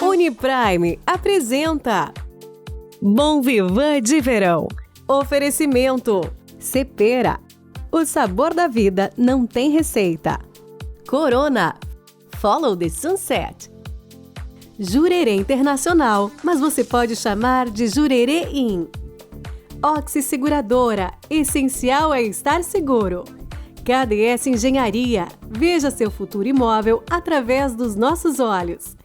Uniprime apresenta Bom Vivan de Verão. Oferecimento Cepera. O sabor da vida não tem receita. Corona. Follow the Sunset. Jurerê Internacional, mas você pode chamar de Jurerê In. Oxy Seguradora. Essencial é estar seguro. KDS Engenharia. Veja seu futuro imóvel através dos nossos olhos.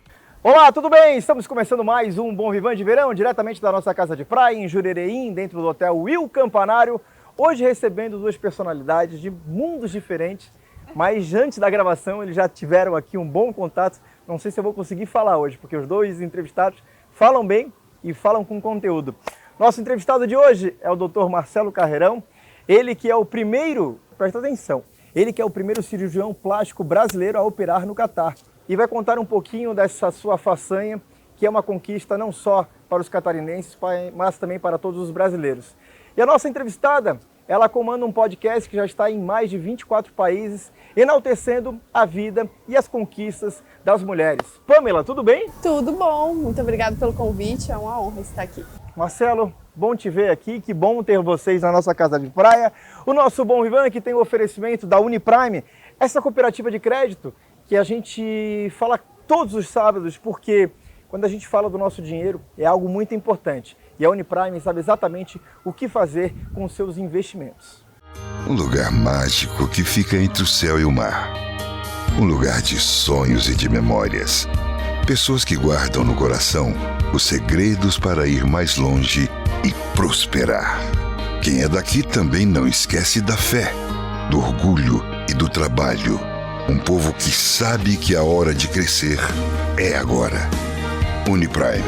Olá, tudo bem? Estamos começando mais um Bom Vivan de Verão, diretamente da nossa casa de praia, em Jurerê, dentro do Hotel Will Campanário. Hoje recebendo duas personalidades de mundos diferentes, mas antes da gravação eles já tiveram aqui um bom contato. Não sei se eu vou conseguir falar hoje, porque os dois entrevistados falam bem e falam com conteúdo. Nosso entrevistado de hoje é o Dr. Marcelo Carreirão, ele que é o primeiro, presta atenção, ele que é o primeiro cirurgião plástico brasileiro a operar no Catar. E vai contar um pouquinho dessa sua façanha, que é uma conquista não só para os catarinenses, mas também para todos os brasileiros. E a nossa entrevistada, ela comanda um podcast que já está em mais de 24 países, enaltecendo a vida e as conquistas das mulheres. Pamela, tudo bem? Tudo bom, muito obrigada pelo convite, é uma honra estar aqui. Marcelo, bom te ver aqui, que bom ter vocês na nossa casa de praia. O nosso Bom Vivan que tem o oferecimento da Uniprime, essa cooperativa de crédito que a gente fala todos os sábados, porque quando a gente fala do nosso dinheiro é algo muito importante. E a Uniprime sabe exatamente o que fazer com os seus investimentos. Um lugar mágico que fica entre o céu e o mar. Um lugar de sonhos e de memórias. Pessoas que guardam no coração os segredos para ir mais longe e prosperar. Quem é daqui também não esquece da fé, do orgulho e do trabalho. Um povo que sabe que a hora de crescer é agora. Uniprime.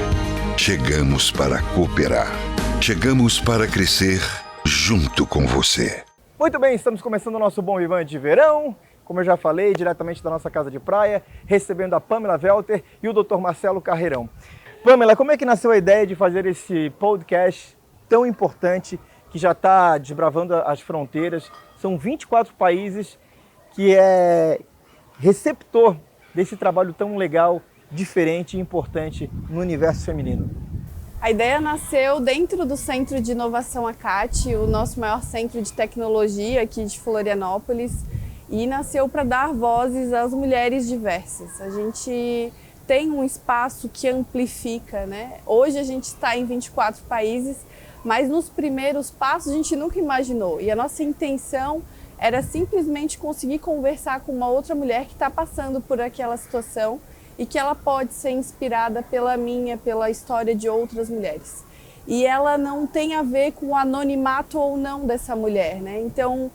Chegamos para cooperar. Chegamos para crescer junto com você. Muito bem, estamos começando o nosso Bom Vivan de Verão. Como eu já falei, diretamente da nossa casa de praia, recebendo a Pamela Welter e o Dr. Marcelo Carreirão. Pamela, como é que nasceu a ideia de fazer esse podcast tão importante que já está desbravando as fronteiras? São 24 países que é receptor desse trabalho tão legal, diferente e importante no universo feminino. A ideia nasceu dentro do Centro de Inovação ACAT, o nosso maior centro de tecnologia aqui de Florianópolis, e nasceu para dar vozes às mulheres diversas. A gente tem um espaço que amplifica, né? Hoje a gente está em 24 países, mas nos primeiros passos a gente nunca imaginou. E a nossa intenção era simplesmente conseguir conversar com uma outra mulher que está passando por aquela situação e que ela pode ser inspirada pela história de outras mulheres. E ela não tem a ver com o anonimato ou não dessa mulher, né? Então,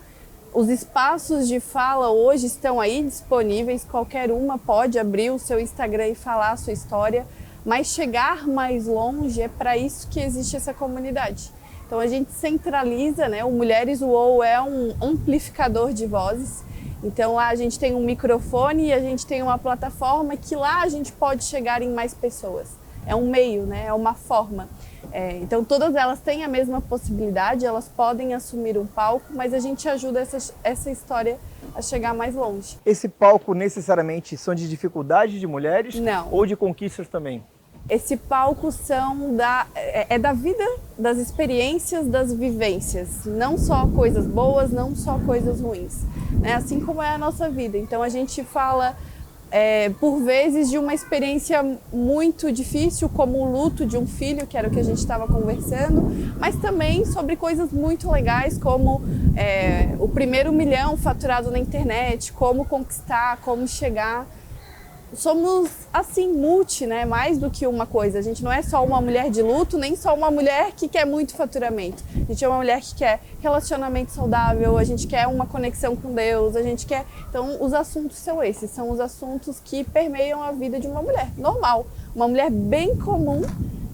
os espaços de fala hoje estão aí disponíveis, qualquer uma pode abrir o seu Instagram e falar a sua história, mas chegar mais longe é para isso que existe essa comunidade. Então a gente centraliza, né? O Mulheres UOL é um amplificador de vozes. Então lá a gente tem um microfone e a gente tem uma plataforma que lá a gente pode chegar em mais pessoas. É um meio, né? É uma forma. Então todas elas têm a mesma possibilidade, elas podem assumir um palco, mas a gente ajuda essa história a chegar mais longe. Esse palco necessariamente são de dificuldades de mulheres? Não. Ou de conquistas também? Esse palco da vida, das experiências, das vivências, não só coisas boas, não só coisas ruins, né? Assim como é a nossa vida. Então a gente fala, por vezes, de uma experiência muito difícil, como o luto de um filho, que era o que a gente estava conversando, mas também sobre coisas muito legais, como o primeiro 1 milhão faturado na internet, como conquistar, como chegar. Somos, assim, né? Mais do que uma coisa. A gente não é só uma mulher de luto, nem só uma mulher que quer muito faturamento. A gente é uma mulher que quer relacionamento saudável, a gente quer uma conexão com Deus, a gente quer... Então, os assuntos são esses, são os assuntos que permeiam a vida de uma mulher normal. Uma mulher bem comum,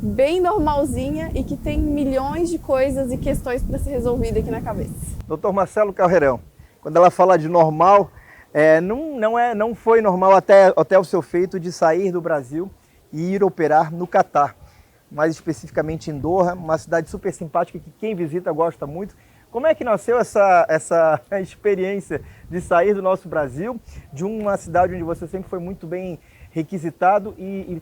bem normalzinha e que tem milhões de coisas e questões para ser resolvida aqui na cabeça. Dr. Marcelo Carreirão, quando ela fala de normal... não foi normal até o seu feito de sair do Brasil e ir operar no Catar, mais especificamente em Doha, uma cidade super simpática que quem visita gosta muito. Como é que nasceu essa experiência de sair do nosso Brasil, de uma cidade onde você sempre foi muito bem requisitado e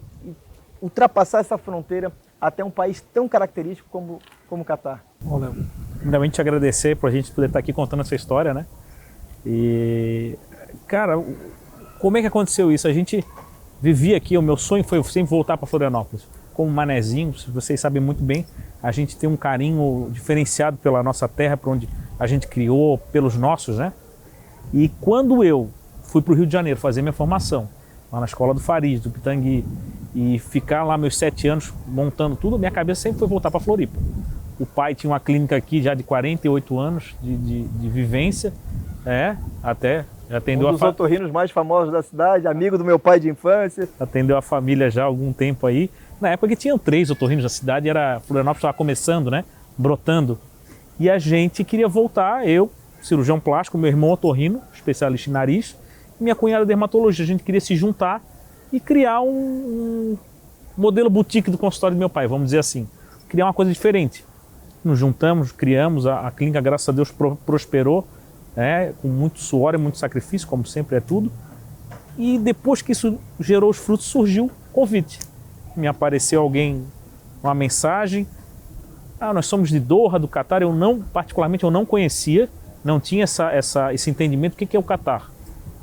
ultrapassar essa fronteira até um país tão característico como o Catar? Bom, Léo, primeiramente te agradecer por a gente poder estar aqui contando essa história, né? E, cara, como é que aconteceu isso? A gente vivia aqui, o meu sonho foi sempre voltar para Florianópolis. Como manezinho, vocês sabem muito bem, a gente tem um carinho diferenciado pela nossa terra, por onde a gente criou, pelos nossos, né? E quando eu fui para o Rio de Janeiro fazer minha formação, lá na escola do Farid, do Pitangui, e ficar lá meus 7 anos montando tudo, minha cabeça sempre foi voltar para Floripa. O pai tinha uma clínica aqui já de 48 anos de vivência, até atendeu um dos otorrinos mais famosos da cidade, amigo do meu pai de infância. Atendeu a família já há algum tempo aí. Na época que tinham 3 otorrinos na cidade, Florianópolis estava começando, né, brotando. E a gente queria voltar, eu, cirurgião plástico, meu irmão otorrino, especialista em nariz, e minha cunhada dermatologista. A gente queria se juntar e criar um modelo boutique do consultório do meu pai, vamos dizer assim. Criar uma coisa diferente. Nos juntamos, criamos, a clínica, graças a Deus, prosperou, com muito suor e muito sacrifício, como sempre é tudo. E depois que isso gerou os frutos, surgiu o convite. Me apareceu alguém, uma mensagem. Nós somos de Doha, do Catar. Particularmente, eu não conhecia, não tinha esse entendimento do que é o Catar.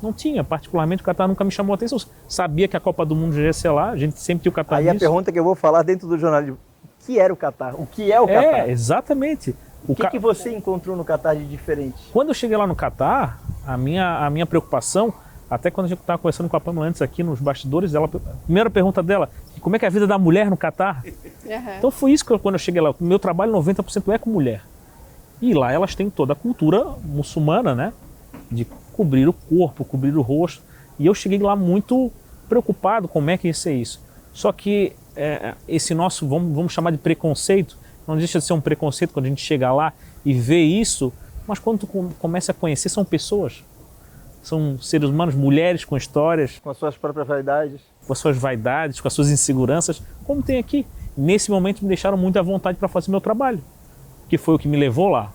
Não tinha, particularmente o Catar nunca me chamou a atenção. Sabia que a Copa do Mundo já ia ser lá, a gente sempre tinha o Catar. Aí a pergunta que eu vou falar dentro do jornalismo, o que era o Catar? O que é o Catar? Exatamente. O que você encontrou no Catar de diferente? Quando eu cheguei lá no Catar, a minha preocupação, até quando a gente estava conversando com a Pamela antes aqui nos bastidores, a primeira pergunta dela, como é que é a vida da mulher no Catar? Uhum. Então foi isso que quando eu cheguei lá, o meu trabalho 90% é com mulher. E lá elas têm toda a cultura muçulmana, né? De cobrir o corpo, cobrir o rosto. E eu cheguei lá muito preocupado como é que ia ser isso. Só que esse nosso, vamos chamar de preconceito, não deixa de ser um preconceito quando a gente chega lá e vê isso, mas quando tu começa a conhecer, são pessoas. São seres humanos, mulheres com histórias. Com as suas próprias vaidades. Com as suas vaidades, com as suas inseguranças, como tem aqui. Nesse momento me deixaram muito à vontade para fazer meu trabalho, que foi o que me levou lá.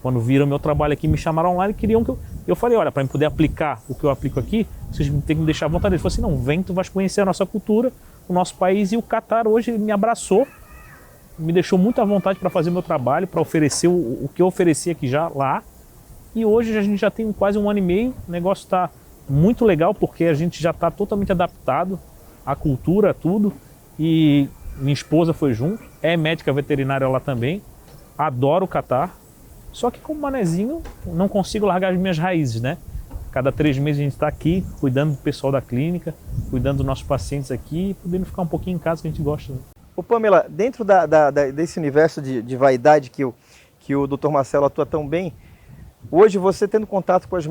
Quando viram meu trabalho aqui, me chamaram lá e queriam que eu falei, olha, para eu poder aplicar o que eu aplico aqui, vocês têm que me deixar à vontade. Eles falaram assim, não, vem, tu vais conhecer a nossa cultura, o nosso país. E o Catar hoje me abraçou, me deixou muito à vontade para fazer meu trabalho, para oferecer o que eu oferecia aqui já lá. E hoje a gente já tem quase 1 ano e meio, o negócio está muito legal porque a gente já está totalmente adaptado à cultura, a tudo. E minha esposa foi junto, é médica veterinária lá também, adoro o Catar. Só que como manezinho, não consigo largar as minhas raízes, né? Cada 3 meses a gente está aqui, cuidando do pessoal da clínica, cuidando dos nossos pacientes aqui, podendo ficar um pouquinho em casa que a gente gosta. Ô Pamela, dentro desse universo de vaidade que o Dr. Marcelo atua tão bem, hoje você tendo contato com as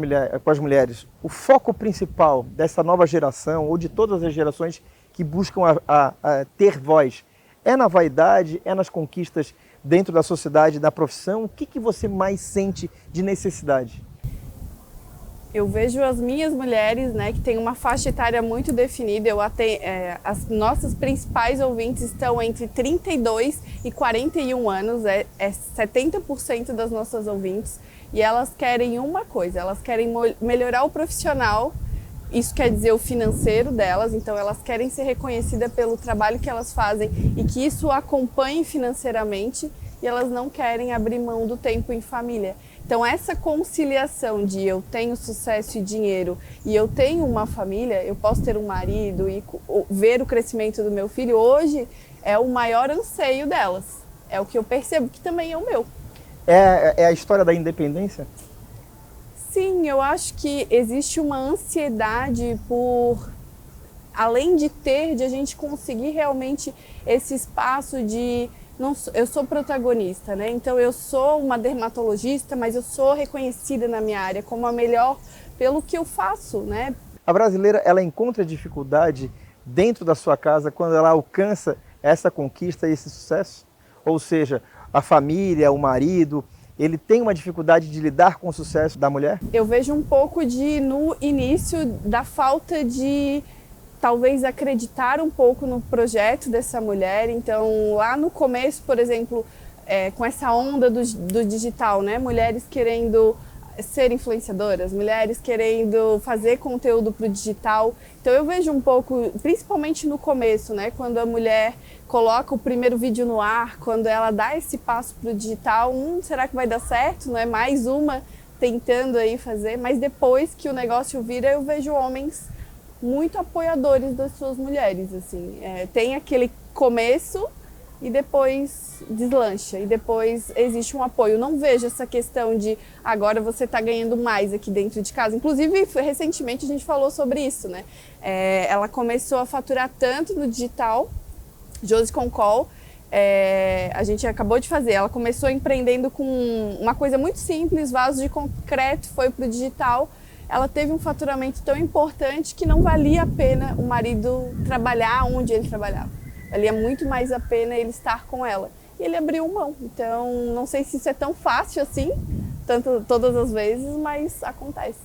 mulheres, o foco principal dessa nova geração, ou de todas as gerações que buscam a ter voz, é na vaidade, é nas conquistas dentro da sociedade, da profissão? O que você mais sente de necessidade? Eu vejo as minhas mulheres, né, que têm uma faixa etária muito definida. As nossas principais ouvintes estão entre 32 e 41 anos, é 70% das nossas ouvintes. E elas querem uma coisa, elas querem melhorar o profissional, isso quer dizer o financeiro delas, então elas querem ser reconhecidas pelo trabalho que elas fazem e que isso acompanhe financeiramente, e elas não querem abrir mão do tempo em família. Então essa conciliação de eu tenho sucesso e dinheiro e eu tenho uma família, eu posso ter um marido e ver o crescimento do meu filho, hoje é o maior anseio delas, é o que eu percebo que também é o meu. É a história da independência? Sim, eu acho que existe uma ansiedade por, além de a gente conseguir realmente esse espaço de, eu sou protagonista, né? Então eu sou uma dermatologista, mas eu sou reconhecida na minha área como a melhor pelo que eu faço, né? A brasileira, ela encontra dificuldade dentro da sua casa quando ela alcança essa conquista e esse sucesso? Ou seja, a família, o marido, ele tem uma dificuldade de lidar com o sucesso da mulher? Eu vejo um pouco no início, da falta de, talvez, acreditar um pouco no projeto dessa mulher. Então, lá no começo, por exemplo, com essa onda do digital, né? Mulheres querendo ser influenciadoras, mulheres querendo fazer conteúdo para o digital. Então eu vejo um pouco, principalmente no começo, né, quando a mulher coloca o primeiro vídeo no ar, quando ela dá esse passo para o digital, será que vai dar certo? Não é mais uma tentando aí fazer, mas depois que o negócio vira, eu vejo homens muito apoiadores das suas mulheres, assim. Tem aquele começo e depois deslancha, e depois existe um apoio. Eu não vejo essa questão de agora você está ganhando mais aqui dentro de casa. Inclusive, recentemente a gente falou sobre isso, né? Ela começou a faturar tanto no digital, Josi Concol, a gente acabou de fazer, ela começou empreendendo com uma coisa muito simples, vaso de concreto, foi para o digital. Ela teve um faturamento tão importante que não valia a pena o marido trabalhar onde ele trabalhava. Valia muito mais a pena ele estar com ela. E ele abriu mão. Então, não sei se isso é tão fácil assim, todas as vezes, mas acontece.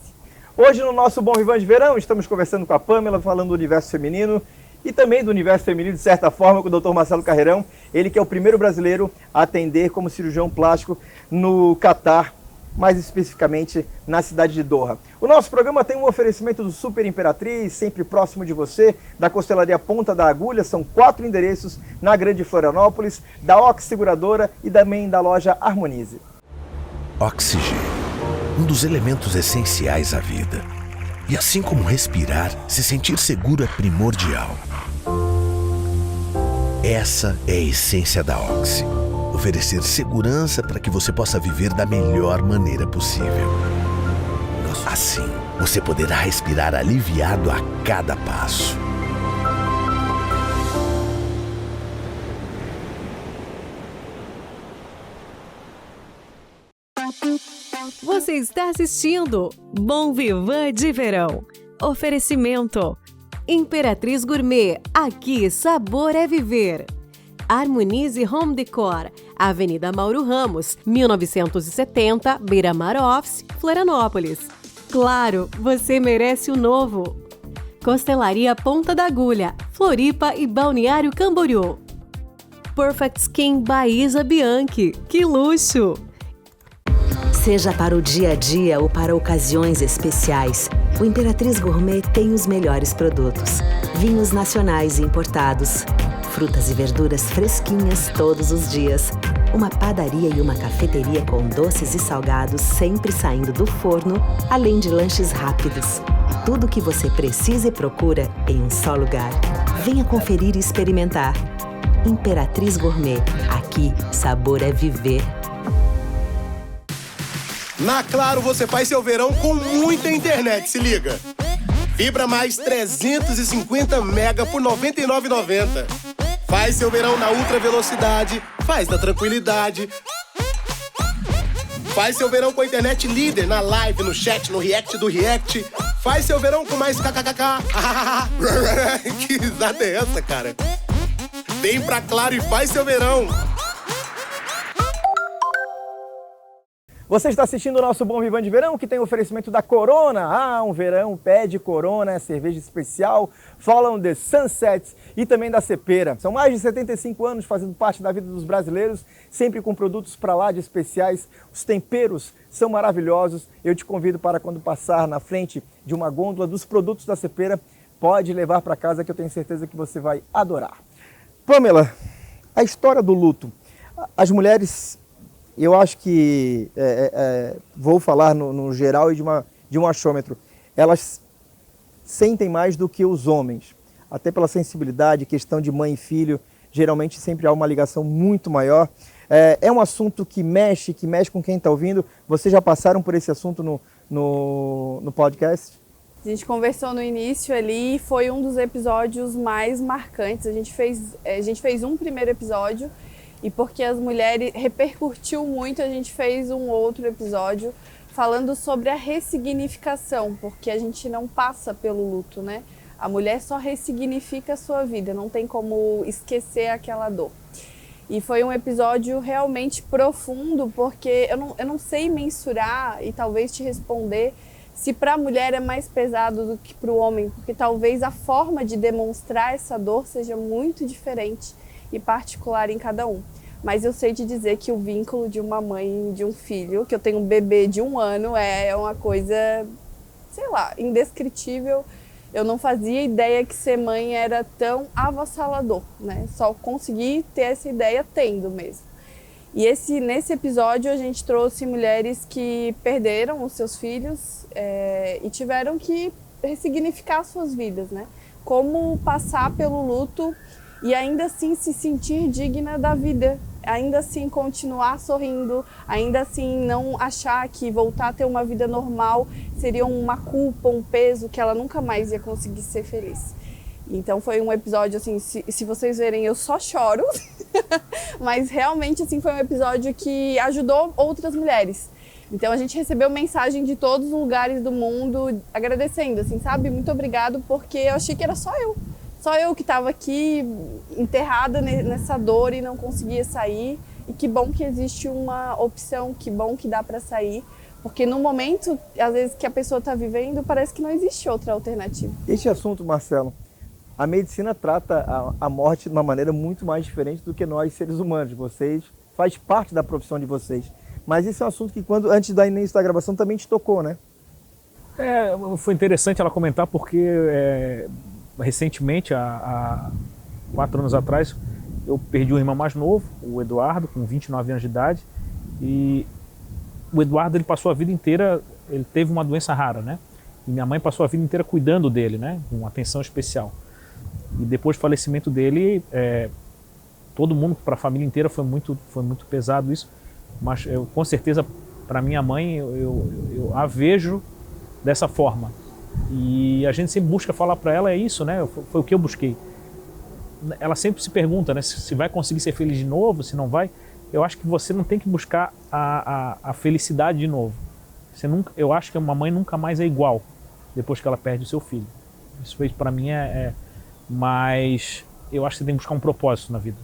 Hoje no nosso Bom Vivan de Verão, estamos conversando com a Pamela, falando do universo feminino e também do universo feminino, de certa forma, com o Dr. Marcelo Carreirão. Ele que é o primeiro brasileiro a atender como cirurgião plástico no Catar, mais especificamente na cidade de Doha. O nosso programa tem um oferecimento do Super Imperatriz, sempre próximo de você, da Costelaria Ponta da Agulha. São 4 endereços na Grande Florianópolis, da Ox Seguradora e também da loja Harmonize. Oxigênio, um dos elementos essenciais à vida. E assim como respirar, se sentir seguro é primordial. Essa é a essência da Oxi. Oferecer segurança para que você possa viver da melhor maneira possível. Assim, você poderá respirar aliviado a cada passo. Você está assistindo Bom Vivan de Verão. Oferecimento Imperatriz Gourmet, aqui sabor é viver. Harmonize Home Decor, Avenida Mauro Ramos, 1970, Beira-Mar Office, Florianópolis. Claro, você merece o novo. Costelaria Ponta da Agulha, Floripa e Balneário Camboriú. Perfect Skin by Isa Bianchi, que luxo! Seja para o dia a dia ou para ocasiões especiais, o Imperatriz Gourmet tem os melhores produtos. Vinhos nacionais e importados, frutas e verduras fresquinhas todos os dias, uma padaria e uma cafeteria com doces e salgados sempre saindo do forno, além de lanches rápidos. Tudo o que você precisa e procura em um só lugar. Venha conferir e experimentar. Imperatriz Gourmet, aqui sabor é viver. Na Claro você faz seu verão com muita internet, se liga! Fibra mais 350 mega por R$ 99,90. Faz seu verão na ultra velocidade, faz na tranquilidade. Faz seu verão com a internet líder na live, no chat, no react do react. Faz seu verão com mais kkkk. Que risada é essa, cara? Vem pra Claro e faz seu verão. Você está assistindo o nosso Bom Vivan de Verão, que tem oferecimento da Corona. Um verão pede Corona, cerveja especial. Falam de Sunset e também da Cepera. São mais de 75 anos fazendo parte da vida dos brasileiros, sempre com produtos para lá de especiais. Os temperos são maravilhosos. Eu te convido para, quando passar na frente de uma gôndola dos produtos da Cepera, pode levar para casa, que eu tenho certeza que você vai adorar. Pamela, a história do luto. As mulheres... Eu acho que, vou falar no geral e de um achômetro, elas sentem mais do que os homens, até pela sensibilidade, questão de mãe e filho, geralmente sempre há uma ligação muito maior. É um assunto que mexe com quem está ouvindo. Vocês já passaram por esse assunto no podcast? A gente conversou no início ali, foi um dos episódios mais marcantes. A gente fez um primeiro episódio, e porque as mulheres repercutiu muito, a gente fez um outro episódio falando sobre a ressignificação, porque a gente não passa pelo luto, né? A mulher só ressignifica a sua vida, não tem como esquecer aquela dor. E foi um episódio realmente profundo, porque eu não sei mensurar e talvez te responder se para a mulher é mais pesado do que para o homem, porque talvez a forma de demonstrar essa dor seja muito diferente e particular em cada um. mas eu sei te dizer que o vínculo de uma mãe e de um filho, que eu tenho um bebê de 1 ano, é uma coisa, sei lá, indescritível. Eu não fazia ideia que ser mãe era tão avassalador, né? Só consegui ter essa ideia tendo mesmo. E nesse episódio a gente trouxe mulheres que perderam os seus filhos e tiveram que ressignificar suas vidas, né? Como passar pelo luto e ainda assim se sentir digna da vida, ainda assim continuar sorrindo, ainda assim não achar que voltar a ter uma vida normal seria uma culpa, um peso, que ela nunca mais ia conseguir ser feliz. Então foi um episódio assim, se vocês verem, eu só choro, mas realmente assim foi um episódio que ajudou outras mulheres. Então a gente recebeu mensagem de todos os lugares do mundo agradecendo, assim, sabe? Muito obrigado, porque eu achei que era só eu que estava aqui enterrada nessa dor e não conseguia sair. E que bom que existe uma opção, que bom que dá para sair, porque no momento, às vezes, que a pessoa está vivendo, parece que não existe outra alternativa. Este assunto, Marcelo, a medicina trata a morte de uma maneira muito mais diferente do que nós, seres humanos. Vocês, faz parte da profissão de vocês. Mas esse é um assunto que, antes do início da gravação, também te tocou, né? Foi interessante ela comentar, porque recentemente, há 4 anos atrás, eu perdi um irmão mais novo, o Eduardo, com 29 anos de idade. E o Eduardo, ele passou a vida inteira, ele teve uma doença rara, né? E minha mãe passou a vida inteira cuidando dele, né? Com atenção especial. E depois do falecimento dele, todo mundo, para a família inteira, foi muito pesado isso. Mas com certeza, para minha mãe, eu a vejo dessa forma. E a gente sempre busca falar para ela, é isso, né? Foi o que eu busquei. Ela sempre se pergunta, né, se vai conseguir ser feliz de novo, se não vai. Eu acho que você não tem que buscar a felicidade de novo. Eu acho que uma mãe nunca mais é igual depois que ela perde o seu filho. Isso para mim mas eu acho que você tem que buscar um propósito na vida.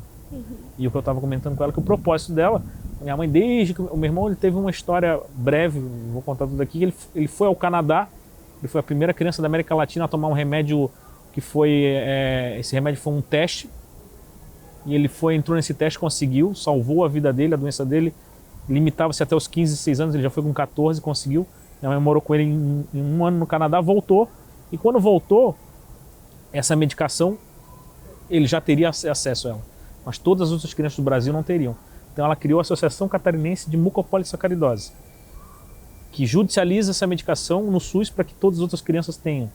E o que eu estava comentando com ela, que o propósito dela, minha mãe, desde que o meu irmão, ele teve uma história breve, vou contar tudo aqui, ele foi ao Canadá, ele foi a primeira criança da América Latina a tomar um remédio que foi, esse remédio foi um teste, e ele entrou nesse teste, conseguiu, salvou a vida dele, a doença dele limitava-se até os 15, 16 anos, ele já foi com 14, conseguiu. Minha mãe morou com ele em 1 ano no Canadá, voltou, e quando voltou, essa medicação, ele já teria acesso a ela, mas todas as outras crianças do Brasil não teriam. Então ela criou a Associação Catarinense de Mucopolissacaridose, que judicializa essa medicação no SUS para que todas as outras crianças tenham.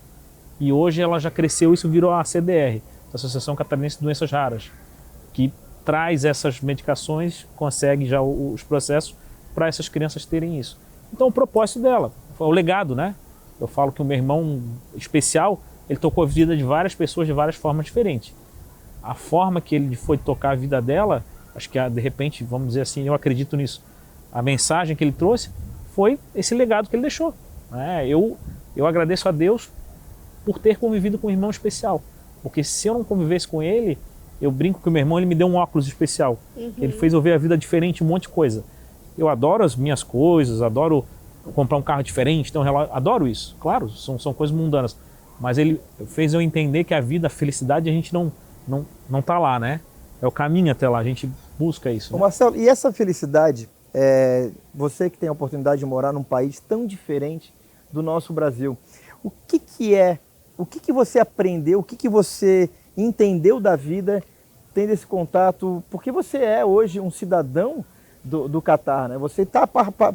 E hoje ela já cresceu, isso virou a CDR, a Associação Catarinense de Doenças Raras, que traz essas medicações, consegue já os processos para essas crianças terem isso. Então o propósito dela, o legado, né? Eu falo que o meu irmão especial, ele tocou a vida de várias pessoas de várias formas diferentes. A forma que ele foi tocar a vida dela, acho que de repente, vamos dizer assim, eu acredito nisso, a mensagem que ele trouxe foi esse legado que ele deixou. Eu agradeço a Deus por ter convivido com um irmão especial, porque se eu não convivesse com ele, eu brinco que o meu irmão, ele me deu um óculos especial, ele fez eu ver a vida diferente, um monte de coisa. Eu adoro as minhas coisas, adoro comprar um carro diferente, então adoro isso, claro, são coisas mundanas, mas ele fez eu entender que a vida, a felicidade, a gente não tá lá, né? É o caminho até lá, a gente busca isso. Né? Marcelo, e essa felicidade, você que tem a oportunidade de morar num país tão diferente do nosso Brasil, o que você aprendeu, o que você entendeu da vida tendo esse contato, porque você é hoje um cidadão do Catar, né? Você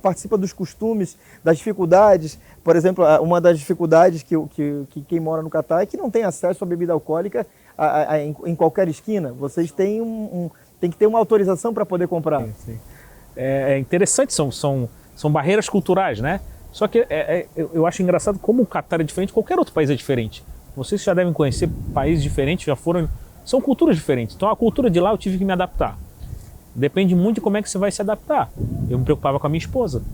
participa dos costumes, das dificuldades. Por exemplo, uma das dificuldades que quem mora no Catar é que não tem acesso à bebida alcoólica em qualquer esquina. Vocês têm tem que ter uma autorização para poder comprar. Sim. É interessante, são barreiras culturais, né? Só que eu acho engraçado como o Catar é diferente, qualquer outro país é diferente. Vocês já devem conhecer países diferentes, são culturas diferentes. Então a cultura de lá eu tive que me adaptar. Depende muito de como é que você vai se adaptar. Eu me preocupava com a minha esposa.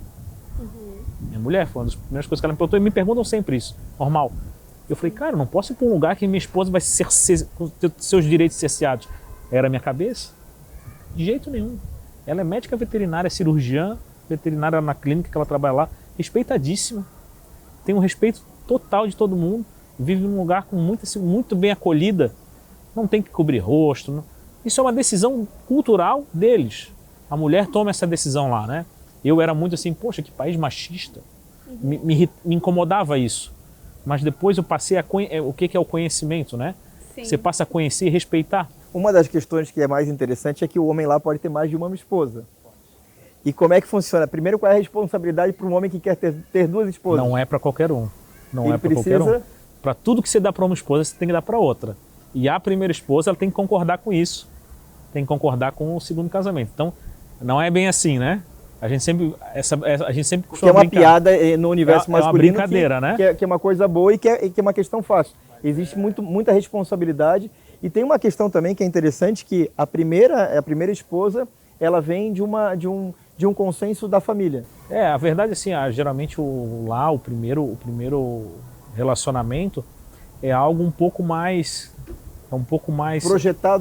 Minha mulher, foi uma das primeiras coisas que ela me perguntou, e me perguntam sempre isso, normal. Eu falei, cara, eu não posso ir para um lugar que minha esposa vai ter seus direitos cerceados. Era a minha cabeça? De jeito nenhum. Ela é médica veterinária, cirurgiã veterinária na clínica que ela trabalha lá, respeitadíssima, tem um respeito total de todo mundo, vive num lugar muito bem acolhida, não tem que cobrir rosto, Isso é uma decisão cultural deles. A mulher toma essa decisão lá, né? Eu era muito assim, poxa, que país machista. Me incomodava isso. Mas depois eu passei o que é o conhecimento, né? Sim. Você passa a conhecer e respeitar. Uma das questões que é mais interessante é que o homem lá pode ter mais de uma esposa. E como é que funciona? Primeiro, qual é a responsabilidade para um homem que quer ter duas esposas? Não é para qualquer um. Não Ele é para qualquer um. precisa- Para tudo que você dá para uma esposa, você tem que dar para outra. E a primeira esposa, ela tem que concordar com isso. Tem que concordar com o segundo casamento. Então, não é bem assim, né? A gente sempre Que costuma é uma brincar. piada no universo É uma masculino. brincadeira, né? Que é uma coisa boa e que é uma questão fácil. Existe muita responsabilidade. E tem uma questão também que é interessante, que a primeira esposa, ela vem de um consenso da família. A verdade é assim, geralmente o primeiro relacionamento é algo um pouco mais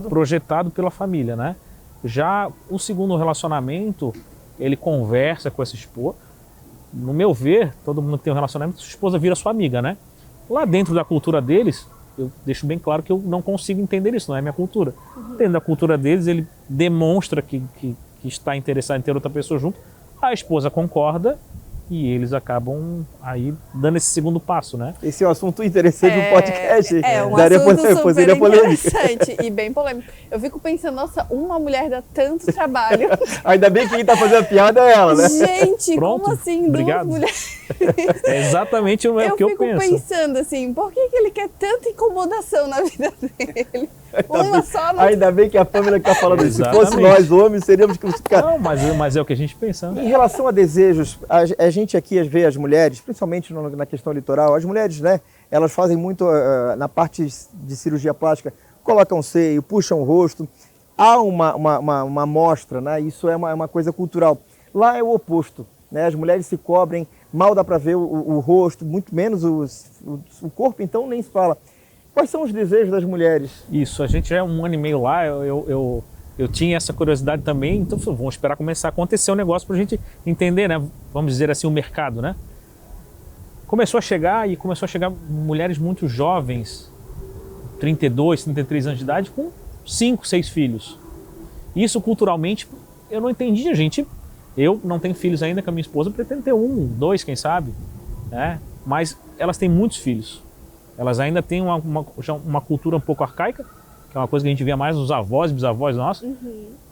projetado pela família, né? Já o segundo relacionamento, ele conversa com essa esposa. No meu ver, todo mundo que tem um relacionamento, sua esposa vira sua amiga, né? Lá dentro da cultura deles, eu deixo bem claro que eu não consigo entender isso, não é minha cultura. Dentro da cultura deles, ele demonstra que está interessado em ter outra pessoa junto, a esposa concorda e eles acabam aí dando esse segundo passo, né? Esse é um assunto interessante no podcast. Um Daria assunto seria super polêmico. interessante e bem polêmico. Eu fico pensando, nossa, uma mulher dá tanto trabalho. Ainda bem que quem está fazendo a piada é ela, né? Gente, Pronto, como assim obrigado. duas mulheres? É exatamente o que eu fico penso. pensando assim, por que ele quer tanta incomodação na vida dele? Uma só não... Ainda bem que a Pâmela que está falando isso. Se Exatamente. fosse nós homens, seríamos crucificados. Não, mas é o que a gente pensa. Em relação a desejos, a gente aqui vê as mulheres, principalmente na questão litoral, as mulheres, né, elas fazem muito na parte de cirurgia plástica, colocam seio, puxam o rosto, há uma amostra, né, isso é uma coisa cultural. Lá é o oposto, né, as mulheres se cobrem, mal dá para ver o rosto, muito menos o corpo, então nem se fala. Quais são os desejos das mulheres? Isso, a gente já é 1 ano e meio lá, eu tinha essa curiosidade também, então vamos esperar começar a acontecer o negócio para a gente entender, né? Vamos dizer assim, o mercado, né? Começou a chegar mulheres muito jovens, 32, 33 anos de idade, com 5, 6 filhos. Isso culturalmente eu não entendia, gente. Eu não tenho filhos ainda com a minha esposa, pretendo ter 1, 2, quem sabe, né? Mas elas têm muitos filhos. Elas ainda têm uma cultura um pouco arcaica, que é uma coisa que a gente via mais nos avós e bisavós nossos.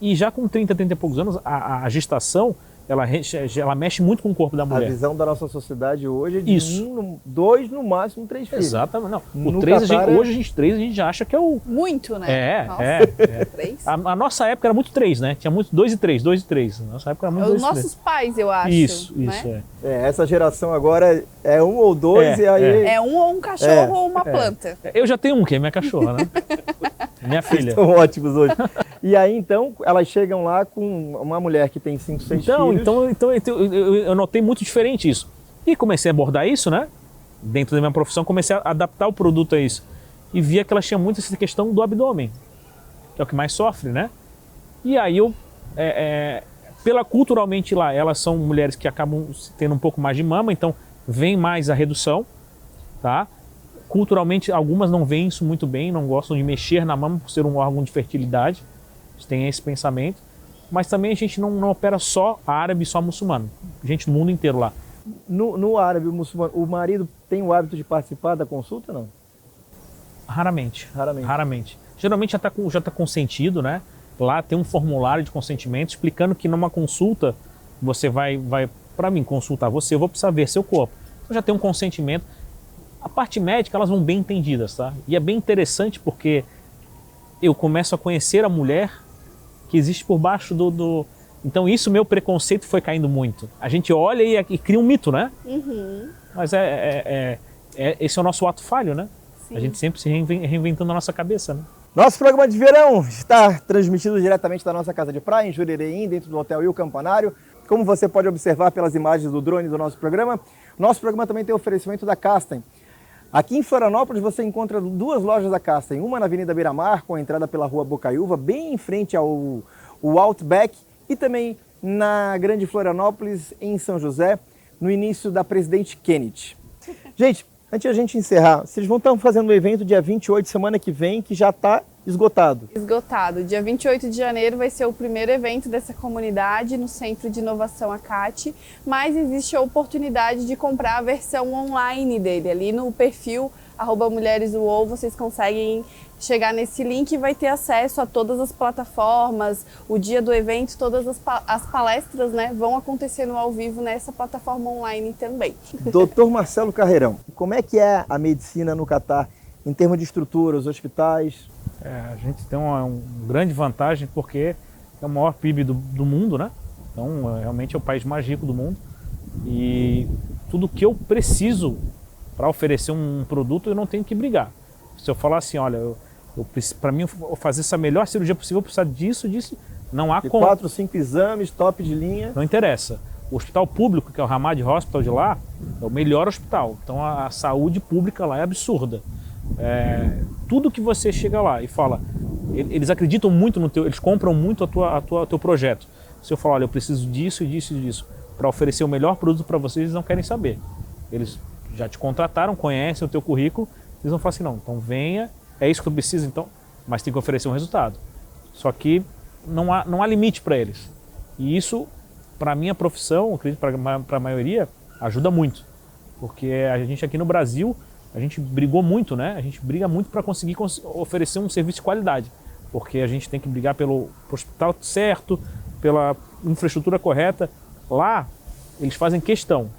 E já com 30 e poucos anos, a gestação, ela mexe muito com o corpo da mulher. A visão da nossa sociedade hoje é de Isso. 1, 2, no máximo 3 filhos. Exatamente. Não. No O 3, Catar hoje 3 a gente já acha que é o... Muito, né? Nossa, É. 3. A nossa época era muito 3, né? Tinha muito 2 e 3, 2 e 3. Nossa época era muito 2 Os e 3. nossos pais, eu acho. Isso, né? Essa geração agora é 1 ou 2 e aí... É um ou um cachorro ou uma planta. Eu já tenho que é minha cachorra, né? Minha filha. Estão ótimos hoje. E aí, então, elas chegam lá com uma mulher que tem 5, 6 filhos. Então eu notei muito diferente isso. E comecei a abordar isso, né? Dentro da minha profissão, comecei a adaptar o produto a isso. E via que elas tinham muito essa questão do abdômen, que é o que mais sofre, né? E aí culturalmente lá, elas são mulheres que acabam tendo um pouco mais de mama, então vem mais a redução, tá? Culturalmente, algumas não veem isso muito bem, não gostam de mexer na mama por ser um órgão de fertilidade. Tem esse pensamento. Mas também a gente não opera só árabe, só muçulmano. Gente do mundo inteiro lá. No árabe, o muçulmano, o marido tem o hábito de participar da consulta, não? Raramente. Geralmente já tá consentido, né? Lá tem um formulário de consentimento explicando que numa consulta você vai para mim consultar você, eu vou precisar ver seu corpo. Então já tem um consentimento. A parte médica, elas vão bem entendidas, tá? E é bem interessante porque eu começo a conhecer a mulher que existe por baixo do... Então isso, meu preconceito foi caindo muito. A gente olha e cria um mito, né? Mas esse é o nosso ato falho, né? Sim. A gente sempre se reinventando a nossa cabeça, né? Nosso programa de verão está transmitido diretamente da nossa casa de praia, em Jurerê, dentro do Hotel Il Campanário. Como você pode observar pelas imagens do drone do nosso programa também tem oferecimento da Casten. Aqui em Florianópolis você encontra 2 lojas da Casten, uma na Avenida Beira-Mar, com a entrada pela Rua Bocaiúva, bem em frente ao Outback, e também na Grande Florianópolis, em São José, no início da Presidente Kennedy. Gente, antes de a gente encerrar, vocês vão estar fazendo um evento dia 28, semana que vem, que já está esgotado. Esgotado. Dia 28 de janeiro vai ser o primeiro evento dessa comunidade no Centro de Inovação ACAT, mas existe a oportunidade de comprar a versão online dele. Ali no perfil @mulheresuou vocês conseguem chegar nesse link e vai ter acesso a todas as plataformas, o dia do evento, todas as palestras, né, vão acontecendo ao vivo nessa plataforma online também. Dr. Marcelo Carreirão, como é que é a medicina no Catar em termos de estrutura, os hospitais? A gente tem uma grande vantagem porque é o maior PIB do mundo, né? Então, realmente é o país mais rico do mundo. E tudo que eu preciso para oferecer um produto, eu não tenho que brigar. Se eu falar assim, olha, para mim fazer essa melhor cirurgia possível, eu preciso disso, não há como. 4, 5 exames, top de linha. Não interessa. O hospital público, que é o Hamad Hospital de lá, é o melhor hospital. Então a saúde pública lá é absurda. Tudo que você chega lá e fala, eles acreditam muito no teu, eles compram muito o teu projeto. Se eu falar, olha, eu preciso disso e disso e disso, para oferecer o melhor produto para vocês, eles não querem saber. Eles já te contrataram, conhecem o teu currículo, eles vão falar assim, não, então venha, é isso que eu preciso então, mas tem que oferecer um resultado. Só que não há limite para eles. E isso, para a minha profissão, acredito para a maioria, ajuda muito. Porque a gente aqui no Brasil, a gente brigou muito, né? A gente briga muito para conseguir oferecer um serviço de qualidade. Porque a gente tem que brigar pelo hospital certo, pela infraestrutura correta. Lá, eles fazem questão.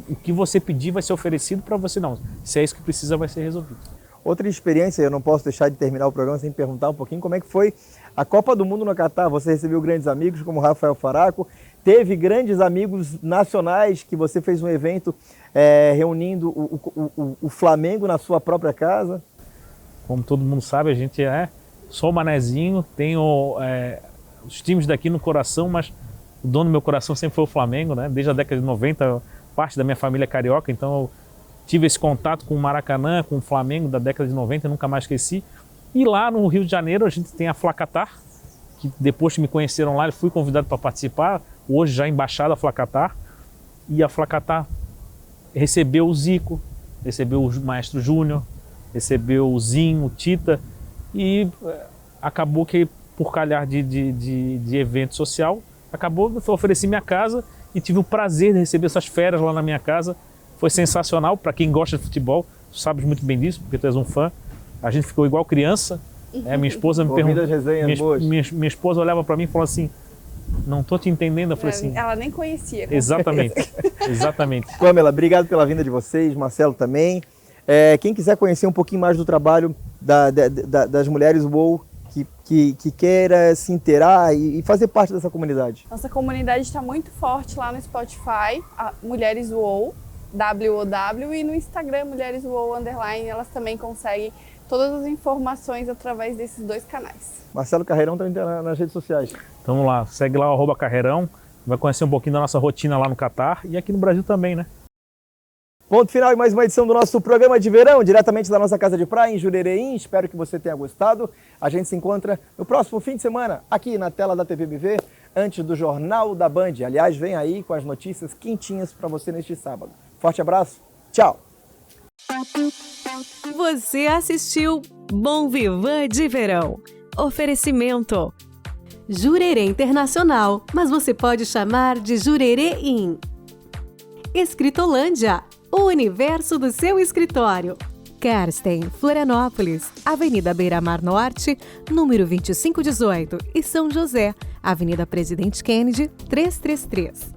O que você pedir vai ser oferecido para você, não. Se é isso que precisa, vai ser resolvido. Outra experiência, eu não posso deixar de terminar o programa sem perguntar um pouquinho como é que foi a Copa do Mundo no Catar. Você recebeu grandes amigos como Rafael Faraco, teve grandes amigos nacionais que você fez um evento reunindo o Flamengo na sua própria casa. Como todo mundo sabe, a gente sou manezinho, tenho os times daqui no coração, mas o dono do meu coração sempre foi o Flamengo, né? Desde a década de 90, parte da minha família é carioca, então eu tive esse contato com o Maracanã, com o Flamengo da década de 90, eu nunca mais esqueci. E lá no Rio de Janeiro a gente tem a Fla-Catar, que depois que me conheceram lá, eu fui convidado para participar, hoje já embaixada a Fla-Catar. E a Fla-Catar recebeu o Zico, recebeu o Maestro Júnior, recebeu o Zinho, o Tita, e acabou que, por calhar de evento social, eu ofereci minha casa e tive o prazer de receber essas feras lá na minha casa. Foi sensacional, para quem gosta de futebol, tu sabes muito bem disso, porque tu és um fã. A gente ficou igual criança. Minha esposa me perguntou. Minha esposa olhava para mim e falou assim: não tô te entendendo. Eu falei assim. Ela nem conhecia. Exatamente. Exatamente. Pamela, obrigado pela vinda de vocês, Marcelo também. Quem quiser conhecer um pouquinho mais do trabalho das Mulheres UOL, que queira se inteirar e fazer parte dessa comunidade. Nossa comunidade está muito forte lá no Spotify, Mulheres UOL, WOW, e no Instagram, Mulheres UOL _, elas também conseguem todas as informações através desses 2 canais. Marcelo Carreirão também está nas redes sociais. Então vamos lá, segue lá o @Carreirão, vai conhecer um pouquinho da nossa rotina lá no Catar e aqui no Brasil também, né? Ponto final e mais uma edição do nosso programa de verão, diretamente da nossa casa de praia em Jurereim. Espero que você tenha gostado. A gente se encontra no próximo fim de semana, aqui na tela da TV BV, antes do Jornal da Band. Aliás, vem aí com as notícias quentinhas para você neste sábado. Forte abraço, tchau! Você assistiu Bom Vivan de Verão. Oferecimento Jurerê Internacional, mas você pode chamar de Jurereim. Escritolândia, o universo do seu escritório. Karsten, Florianópolis, Avenida Beira-Mar Norte, número 2518, e São José, Avenida Presidente Kennedy, 333.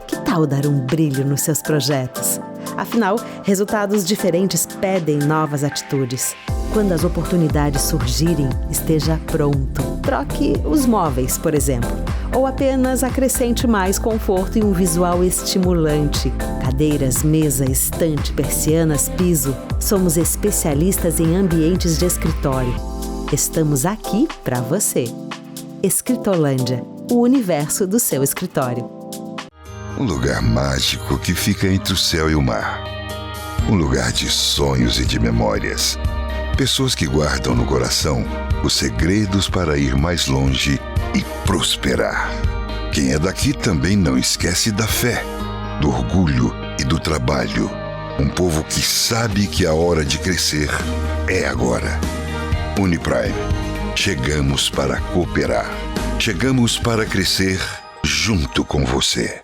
Que tal dar um brilho nos seus projetos? Afinal, resultados diferentes pedem novas atitudes. Quando as oportunidades surgirem, esteja pronto. Troque os móveis, por exemplo, ou apenas acrescente mais conforto e um visual estimulante. Cadeiras, mesa, estante, persianas, piso. Somos especialistas em ambientes de escritório. Estamos aqui para você. Escritolândia, o universo do seu escritório. Um lugar mágico que fica entre o céu e o mar. Um lugar de sonhos e de memórias. Pessoas que guardam no coração os segredos para ir mais longe e prosperar. Quem é daqui também não esquece da fé, do orgulho e do trabalho. Um povo que sabe que a hora de crescer é agora. Uniprime. Chegamos para cooperar. Chegamos para crescer junto com você.